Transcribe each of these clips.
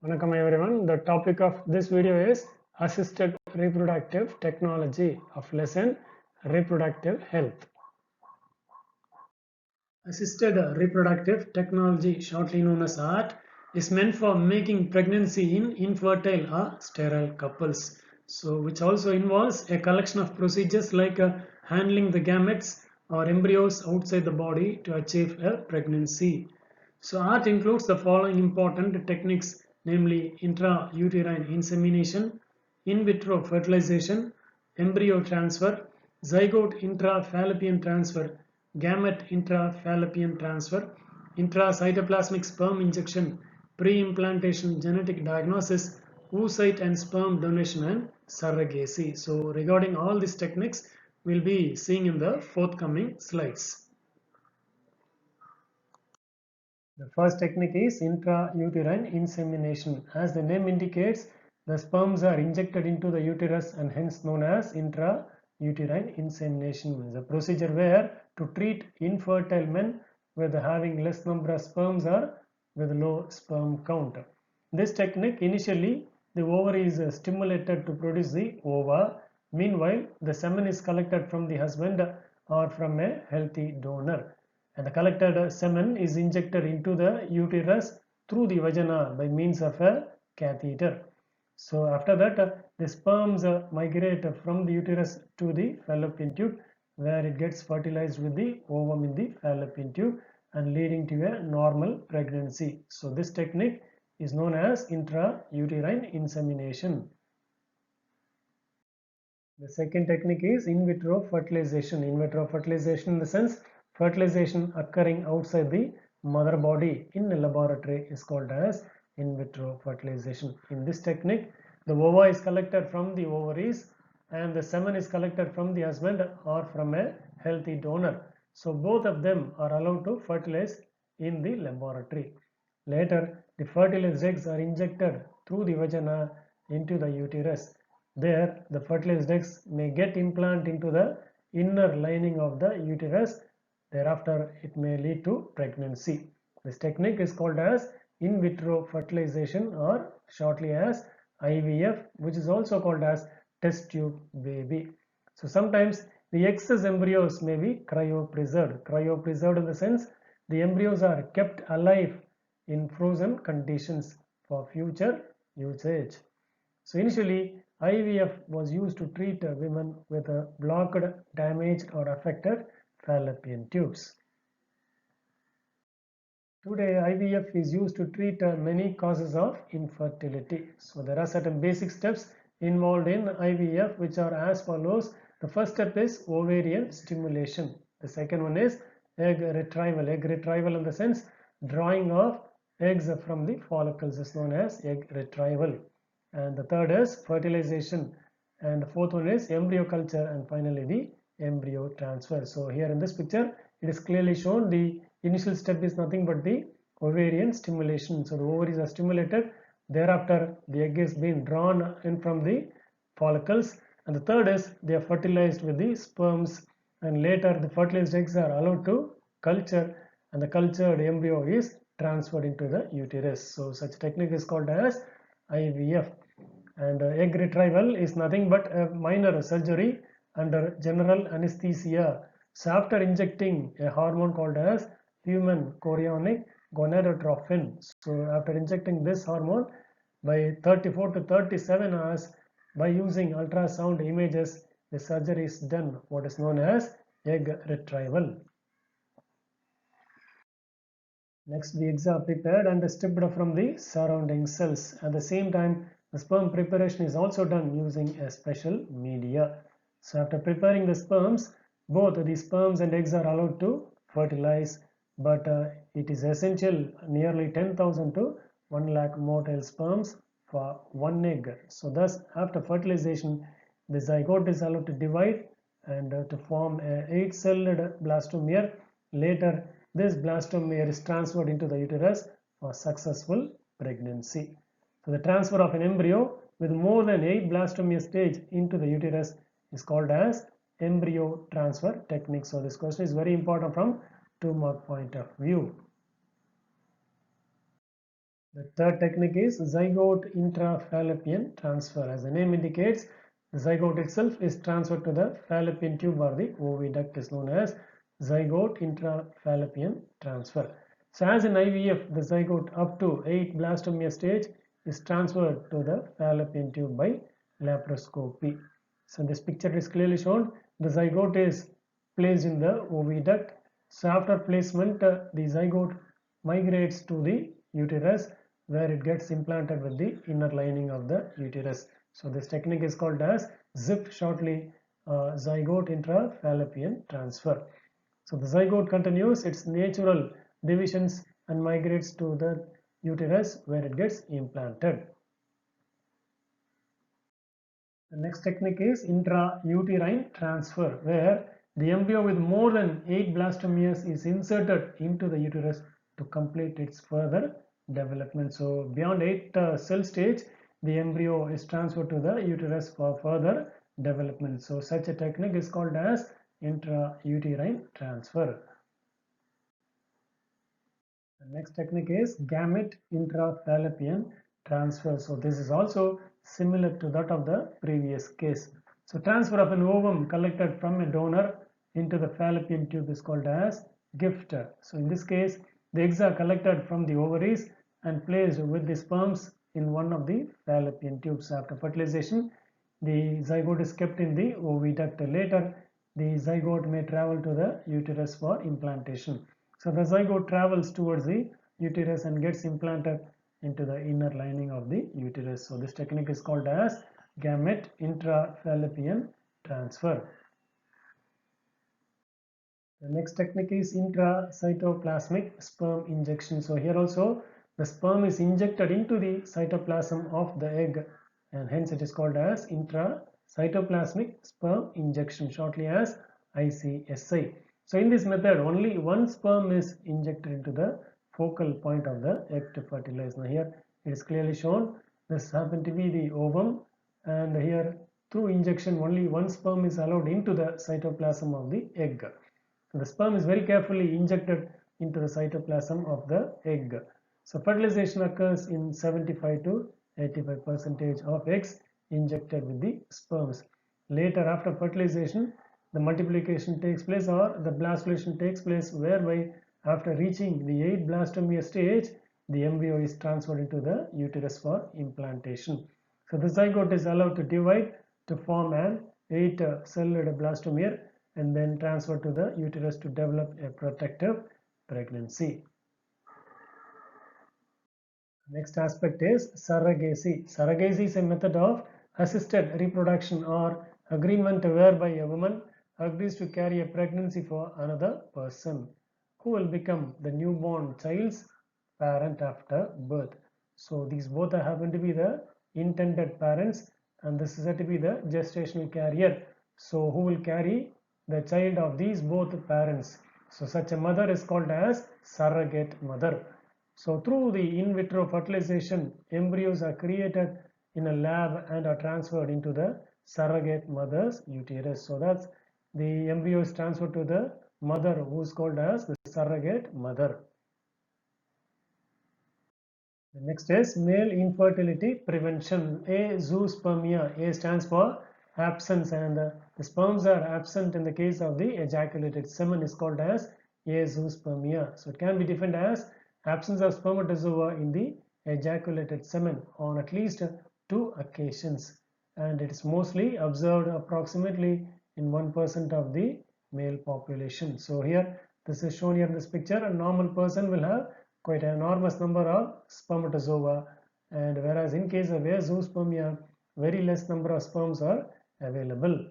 Welcome everyone. The topic of this video is assisted reproductive technology of lesson reproductive health. Assisted reproductive technology, shortly known as ART, is meant for making pregnancy in infertile or sterile couples. So which also involves a collection of procedures like handling the gametes or embryos outside the body to achieve a pregnancy. So ART includes the following important techniques, namely intrauterine insemination, in vitro fertilization, embryo transfer, zygote intrafallopian transfer, gamete intrafallopian transfer, intracytoplasmic sperm injection, pre-implantation genetic diagnosis, oocyte and sperm donation, and surrogacy. So regarding all these techniques, we'll be seeing in the forthcoming slides. The first technique is intrauterine insemination. As the name indicates, the sperms are injected into the uterus and hence known as intrauterine insemination. The procedure where to treat infertile men with having less number of sperms or with low sperm count. This technique, initially the ovary is stimulated to produce the ova. Meanwhile, the semen is collected from the husband or from a healthy donor, and the collected semen is injected into the uterus through the vagina by means of a catheter. So after that, the sperms migrate from the uterus to the fallopian tube, where it gets fertilized with the ovum in the fallopian tube and leading to a normal pregnancy. So this technique is known as intrauterine insemination. The second technique is in vitro fertilization. In vitro fertilization in the sense fertilization occurring outside the mother body in a laboratory is called as in vitro fertilization. In this technique, the ova is collected from the ovaries and the semen is collected from the husband or from a healthy donor. So both of them are allowed to fertilize in the laboratory. Later, the fertilized eggs are injected through the vagina into the uterus. There, the fertilized eggs may get implanted into the inner lining of the uterus. Thereafter, it may lead to pregnancy. This technique is called as in vitro fertilization or shortly as IVF, which is also called as test tube baby. So sometimes the excess embryos may be cryopreserved. Cryopreserved in the sense the embryos are kept alive in frozen conditions for future usage. So initially, IVF was used to treat women with blocked, damaged or affected fallopian tubes. Today, IVF is used to treat many causes of infertility. So there are certain basic steps involved in IVF which are as follows. The first step is ovarian stimulation. The second one is egg retrieval. Egg retrieval in the sense drawing of eggs from the follicles is known as egg retrieval. And the third is fertilization, and the fourth one is embryo culture, and finally the embryo transfer. So here in this picture it is clearly shown the initial step is nothing but the ovarian stimulation. So the ovaries are stimulated, thereafter the egg is being drawn in from the follicles, and the third is they are fertilized with the sperms, and later the fertilized eggs are allowed to culture and the cultured embryo is transferred into the uterus. So such technique is called as IVF. And egg retrieval is nothing but a minor surgery under general anesthesia. So after injecting a hormone called as human chorionic gonadotropin, so after injecting this hormone by 34 to 37 hours by using ultrasound images, the surgery is done, what is known as egg retrieval. Next, the eggs are prepared and stripped from the surrounding cells. At the same time, the sperm preparation is also done using a special media. So after preparing the sperms, both the sperms and eggs are allowed to fertilize, but it is essential nearly 10,000 to 1 lakh motile sperms for one egg. So thus, after fertilization, the zygote is allowed to divide and to form a 8-celled blastomere. Later, this blastomere is transferred into the uterus for successful pregnancy. So the transfer of an embryo with more than 8 blastomere stage into the uterus is called as embryo transfer technique. So this question is very important from 2-mark point of view. The third technique is zygote intrafallopian transfer. As the name indicates, the zygote itself is transferred to the fallopian tube or the oviduct is known as zygote intrafallopian transfer. So as in IVF, the zygote up to 8 blastomere stage is transferred to the fallopian tube by laparoscopy. So this picture is clearly shown. The zygote is placed in the oviduct. So after placement, the zygote migrates to the uterus where it gets implanted with the inner lining of the uterus. So this technique is called as ZIF, shortly zygote intrafallopian transfer. So the zygote continues its natural divisions and migrates to the uterus where it gets implanted. The next technique is intrauterine transfer, where the embryo with more than 8 blastomeres is inserted into the uterus to complete its further development. So beyond 8 cell stage, the embryo is transferred to the uterus for further development. So such a technique is called as intrauterine transfer. The next technique is gamete intrafallopian transfer. So this is also similar to that of the previous case. So transfer of an ovum collected from a donor into the fallopian tube is called as gift. So in this case, the eggs are collected from the ovaries and placed with the sperms in one of the fallopian tubes. After fertilization, the zygote is kept in the oviduct. Later, the zygote may travel to the uterus for implantation. So the zygote travels towards the uterus and gets implanted into the inner lining of the uterus. So this technique is called as gamete intrafallopian transfer. The next technique is intracytoplasmic sperm injection. So here also the sperm is injected into the cytoplasm of the egg, and hence it is called as intracytoplasmic sperm injection, shortly as ICSI. So in this method, only one sperm is injected into the focal point of the egg to fertilize. Now here it is clearly shown. This happens to be the ovum, and here through injection only one sperm is allowed into the cytoplasm of the egg. So the sperm is very carefully injected into the cytoplasm of the egg. So fertilization occurs in 75 to 85% of eggs injected with the sperms. Later, after fertilization, the multiplication takes place or the blastulation takes place, whereby after reaching the 8 blastomere stage, the embryo is transferred into the uterus for implantation. So the zygote is allowed to divide to form an 8-celled blastomere and then transferred to the uterus to develop a protective pregnancy. Next aspect is surrogacy. Surrogacy is a method of assisted reproduction or agreement whereby a woman agrees to carry a pregnancy for another person who will become the newborn child's parent after birth. So these both happen to be the intended parents, and this is said to be the gestational carrier. So who will carry the child of these both parents? So such a mother is called as surrogate mother. So through the in vitro fertilization, embryos are created in a lab and are transferred into the surrogate mother's uterus. So that's the embryo is transferred to the mother, who is called as the surrogate mother. The next is male infertility prevention. Azoospermia. A stands for absence, and the sperms are absent in the case of the ejaculated semen is called as azoospermia. So it can be defined as absence of spermatozoa in the ejaculated semen on at least 2 occasions, and it is mostly observed approximately in 1% of the male population. So here this is shown here in this picture. A normal person will have quite an enormous number of spermatozoa, and whereas in case of azoospermia, very less number of sperms are available.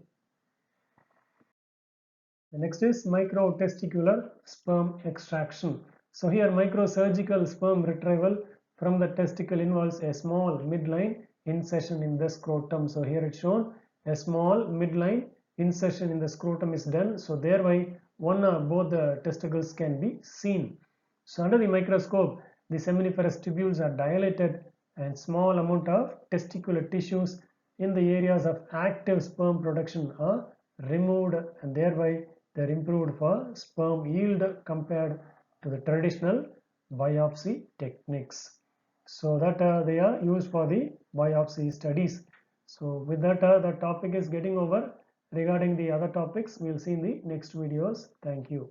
The next is microtesticular sperm extraction. So here microsurgical sperm retrieval from the testicle involves a small midline insertion in the scrotum. So here it's shown a small midline insertion in the scrotum is done, so thereby one or both the testicles can be seen. So under the microscope, the seminiferous tubules are dilated and small amount of testicular tissues in the areas of active sperm production are removed, and thereby they are improved for sperm yield compared to the traditional biopsy techniques. so that they are used for the biopsy studies. So with that, the topic is getting over. Regarding the other topics, we'll see in the next videos. Thank you.